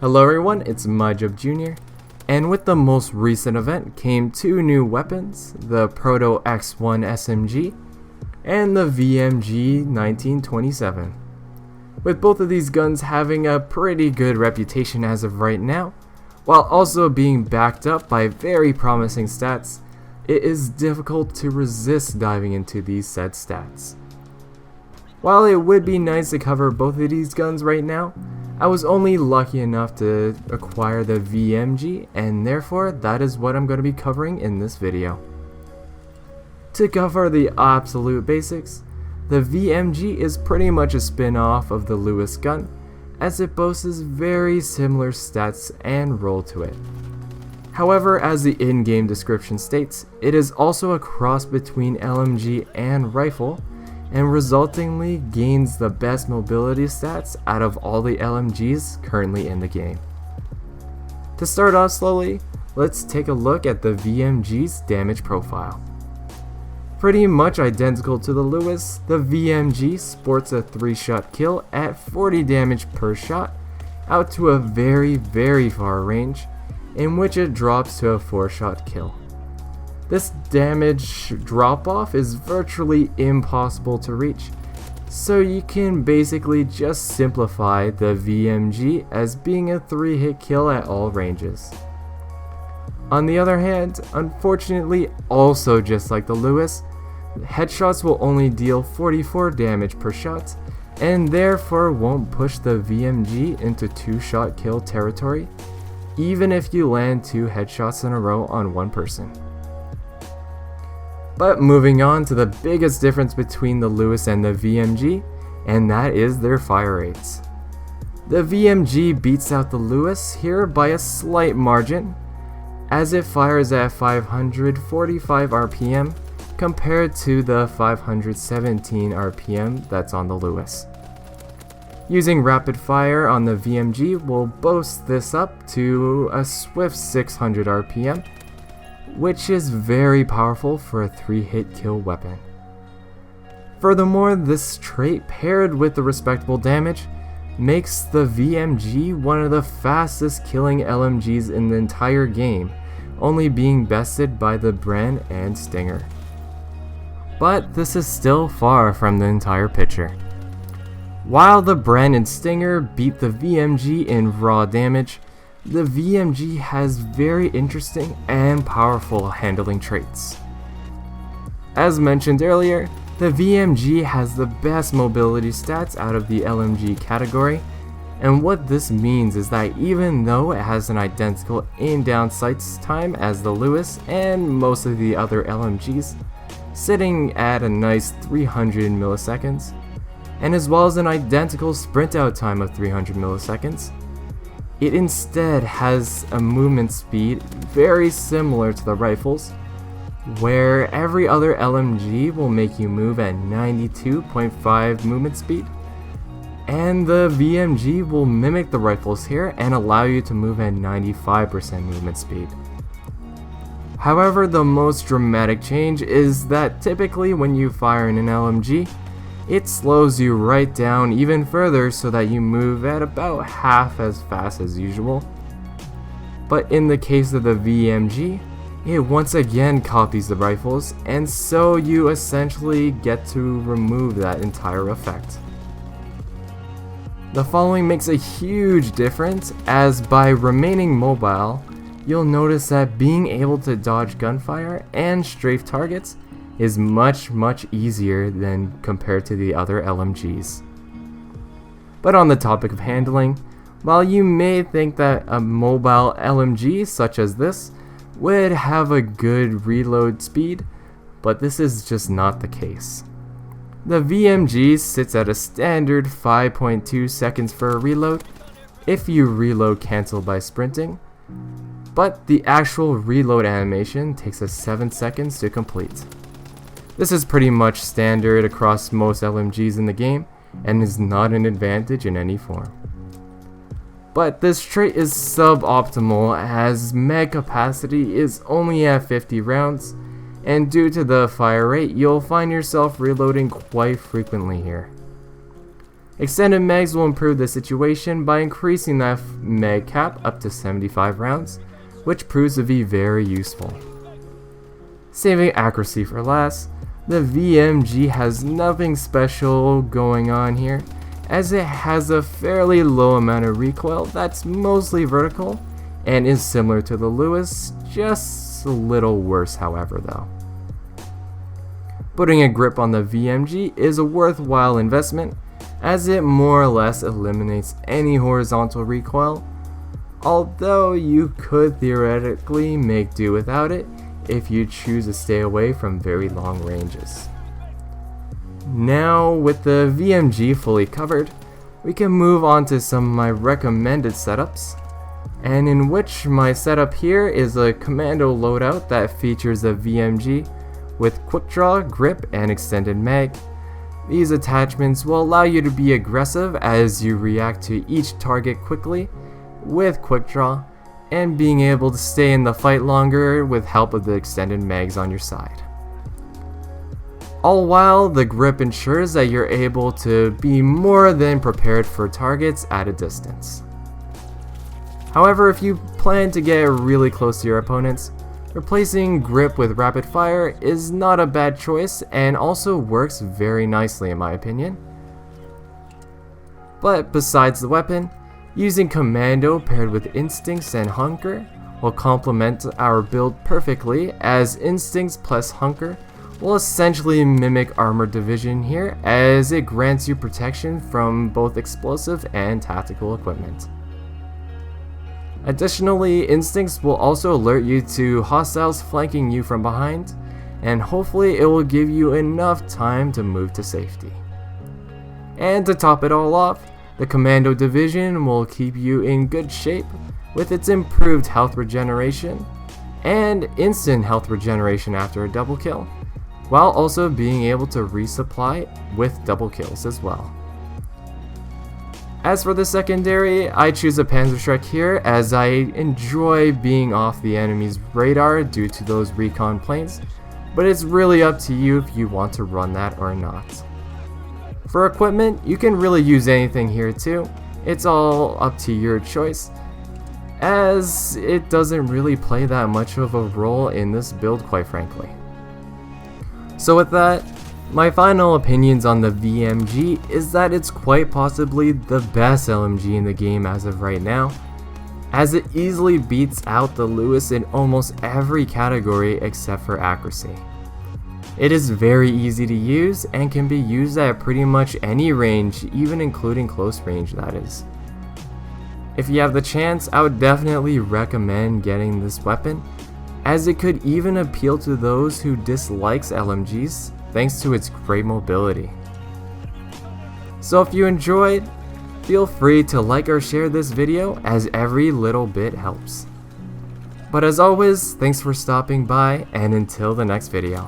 Hello everyone, it's MyJubJr, and with the most recent event came two new weapons, the Proto X1 SMG and the VMG1927. With both of these guns having a pretty good reputation as of right now, while also being backed up by very promising stats, it is difficult to resist diving into these said stats. While it would be nice to cover both of these guns right now, I was only lucky enough to acquire the VMG, and therefore that is what I'm going to be covering in this video. To cover the absolute basics, the VMG is pretty much a spin-off of the Lewis gun, as it boasts very similar stats and role to it. However, as the in-game description states, it is also a cross between LMG and rifle, and resultingly gains the best mobility stats out of all the LMGs currently in the game. To start off slowly, let's take a look at the VMG's damage profile. Pretty much identical to the Lewis, the VMG sports a 3-shot kill at 40 damage per shot out to a very far range, in which it drops to a 4-shot kill. This damage drop-off is virtually impossible to reach, so you can basically just simplify the VMG as being a 3-hit kill at all ranges. On the other hand, unfortunately, also just like the Lewis, headshots will only deal 44 damage per shot, and therefore won't push the VMG into 2-shot kill territory, even if you land 2 headshots in a row on one person. But moving on to the biggest difference between the Lewis and the VMG, and that is their fire rates. The VMG beats out the Lewis here by a slight margin, as it fires at 545 RPM compared to the 517 RPM that's on the Lewis. Using rapid fire on the VMG will boost this up to a swift 600 RPM, which is very powerful for a 3-hit kill weapon. Furthermore, this trait paired with the respectable damage makes the VMG one of the fastest killing LMGs in the entire game, only being bested by the Bren and Stinger. But this is still far from the entire picture. While the Bren and Stinger beat the VMG in raw damage, the VMG has very interesting and powerful handling traits. As mentioned earlier, the VMG has the best mobility stats out of the LMG category, and what this means is that even though it has an identical aim-down sights time as the Lewis and most of the other LMGs, sitting at a nice 300 milliseconds, and as well as an identical sprint out time of 300 milliseconds, it instead has a movement speed very similar to the rifles, where every other LMG will make you move at 92.5 movement speed, and the VMG will mimic the rifles here and allow you to move at 95% movement speed. However, the most dramatic change is that typically when you fire in an LMG, it slows you right down even further so that you move at about half as fast as usual. But in the case of the VMG, it once again copies the rifles, and so you essentially get to remove that entire effect. The following makes a huge difference, as by remaining mobile, you'll notice that being able to dodge gunfire and strafe targets is much easier than compared to the other LMGs. But on the topic of handling, while you may think that a mobile LMG such as this would have a good reload speed, but this is just not the case. The VMG sits at a standard 5.2 seconds for a reload if you reload cancel by sprinting, but the actual reload animation takes us 7 seconds to complete. This is pretty much standard across most LMGs in the game, and is not an advantage in any form. But this trait is suboptimal, as mag capacity is only at 50 rounds, and due to the fire rate, you'll find yourself reloading quite frequently here. Extended mags will improve the situation by increasing that mag cap up to 75 rounds, which proves to be very useful. Saving accuracy for last, the VMG has nothing special going on here, as it has a fairly low amount of recoil that's mostly vertical and is similar to the Lewis, just a little worse however though. Putting a grip on the VMG is a worthwhile investment, as it more or less eliminates any horizontal recoil, although you could theoretically make do without it if you choose to stay away from very long ranges. Now with the VMG fully covered, we can move on to some of my recommended setups, and in which my setup here is a commando loadout that features a VMG with quick draw, grip, and extended mag. These attachments will allow you to be aggressive as you react to each target quickly with quick draw, and being able to stay in the fight longer with help of the extended mags on your side. All while the grip ensures that you're able to be more than prepared for targets at a distance. However, if you plan to get really close to your opponents, replacing grip with rapid fire is not a bad choice and also works very nicely in my opinion. But besides the weapon, using commando paired with instincts and hunker will complement our build perfectly, as instincts plus hunker will essentially mimic armor division here, as it grants you protection from both explosive and tactical equipment. Additionally, instincts will also alert you to hostiles flanking you from behind, and hopefully it will give you enough time to move to safety. And to top it all off, the commando division will keep you in good shape with its improved health regeneration and instant health regeneration after a double kill, while also being able to resupply with double kills as well. As for the secondary, I choose a Panzerschreck here as I enjoy being off the enemy's radar due to those recon planes, but it's really up to you if you want to run that or not. For equipment, you can really use anything here too, it's all up to your choice, as it doesn't really play that much of a role in this build quite frankly. So with that, my final opinions on the VMG is that it's quite possibly the best LMG in the game as of right now, as it easily beats out the Lewis in almost every category except for accuracy. It is very easy to use and can be used at pretty much any range, even including close range that is. If you have the chance, I would definitely recommend getting this weapon, as it could even appeal to those who dislikes LMGs thanks to its great mobility. So if you enjoyed, feel free to like or share this video, as every little bit helps. But as always, thanks for stopping by, and until the next video.